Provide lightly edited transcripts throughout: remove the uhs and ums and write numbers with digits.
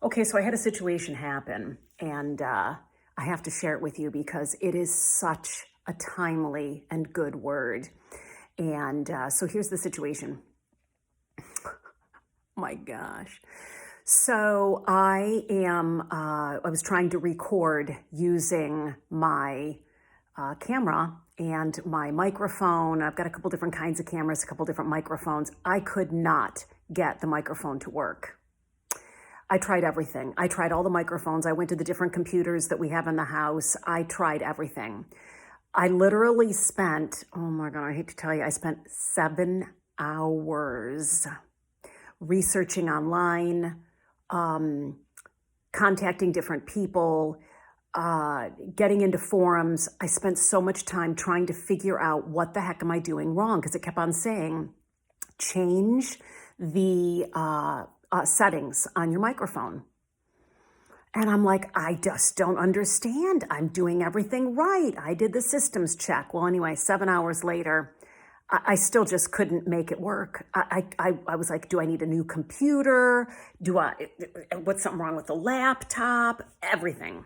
Okay, so I had a situation happen, and I have to share it with you because it is such a timely and good word. And so here's the situation. My gosh. So I was trying to record using my camera and my microphone. I've got a couple different kinds of cameras, a couple different microphones. I could not get the microphone to work. I tried everything. I tried all the microphones. I went to the different computers that we have in the house. I tried everything. I literally spent, oh my God, I hate to tell you, I spent 7 hours researching online, contacting different people, getting into forums. I spent so much time trying to figure out what the heck am I doing wrong, because it kept on saying, change the settings on your microphone. And I'm like, I just don't understand. I'm doing everything right. I did the systems check. Well, anyway, 7 hours later, I still just couldn't make it work. I was like, do I need a new computer? What's something wrong with the laptop? Everything.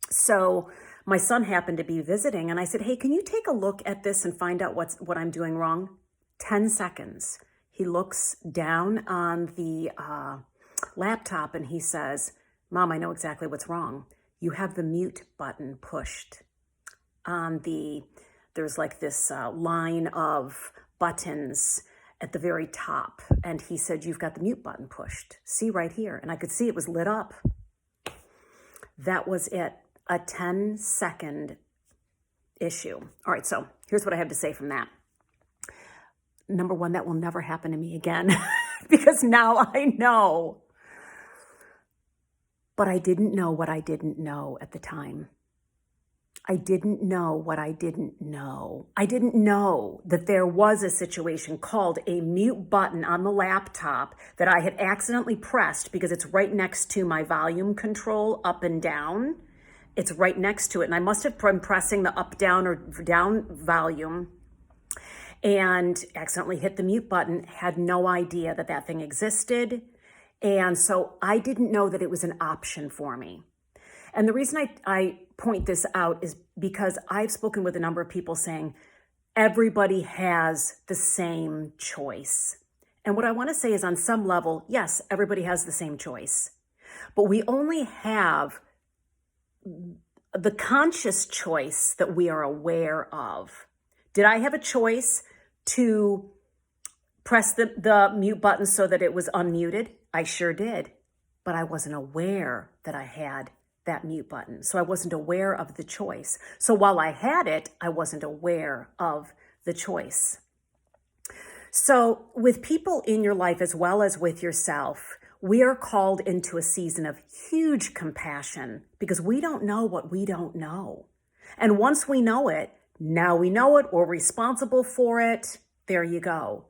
So my son happened to be visiting, and I said, hey, can you take a look at this and find out what I'm doing wrong? 10 seconds. He looks down on the laptop and he says, Mom, I know exactly what's wrong. You have the mute button pushed on there's like this line of buttons at the very top. And he said, you've got the mute button pushed. See right here. And I could see it was lit up. That was it. A 10-second issue. All right, so here's what I have to say from that. Number one, that will never happen to me again because now I know. But I didn't know what I didn't know at the time. I didn't know what I didn't know. I didn't know that there was a situation called a mute button on the laptop that I had accidentally pressed because it's right next to my volume control up and down. It's right next to it. And I must have been pressing the up, down, or down volume and accidentally hit the mute button, had no idea that that thing existed. And so I didn't know that it was an option for me. And the reason I point this out is because I've spoken with a number of people saying everybody has the same choice. And what I want to say is on some level, yes, everybody has the same choice, but we only have the conscious choice that we are aware of. Did I have a choice to press the mute button so that it was unmuted? I sure did, but I wasn't aware that I had that mute button. So I wasn't aware of the choice. So while I had it, I wasn't aware of the choice. So with people in your life as well as with yourself, we are called into a season of huge compassion because we don't know what we don't know. And once we know it, now we know it, we're responsible for it, there you go.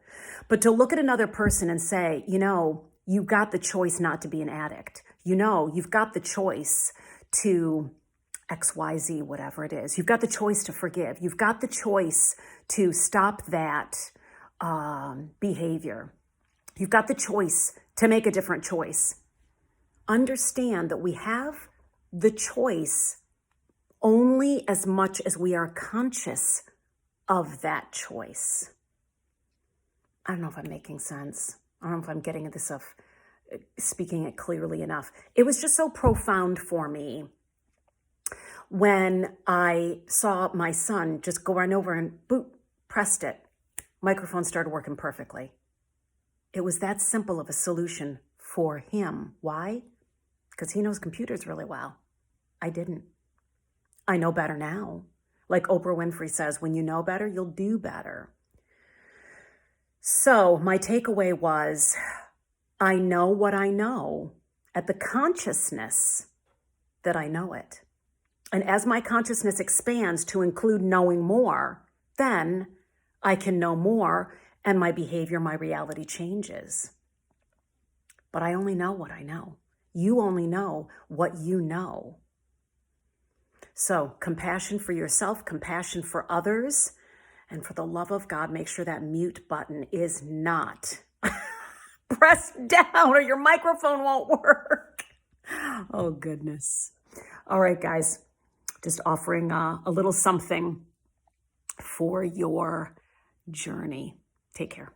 But to look at another person and say, you've got the choice not to be an addict. You've got the choice to XYZ, whatever it is. You've got the choice to forgive. You've got the choice to stop that behavior. You've got the choice to make a different choice. Understand that we have the choice only as much as we are conscious of that choice. I don't know if I'm making sense. I don't know if I'm getting at this stuff, speaking it clearly enough. It was just so profound for me when I saw my son just go right over and boop, pressed it. Microphone started working perfectly. It was that simple of a solution for him. Why? Because he knows computers really well. I didn't. I know better now. Like Oprah Winfrey says, when you know better, you'll do better. So my takeaway was, I know what I know at the consciousness that I know it. And as my consciousness expands to include knowing more, then I can know more and my behavior, my reality changes. But I only know what I know. You only know what you know. So compassion for yourself, compassion for others, and for the love of God, make sure that mute button is not pressed down or your microphone won't work. Oh, goodness. All right, guys, just offering a little something for your journey. Take care.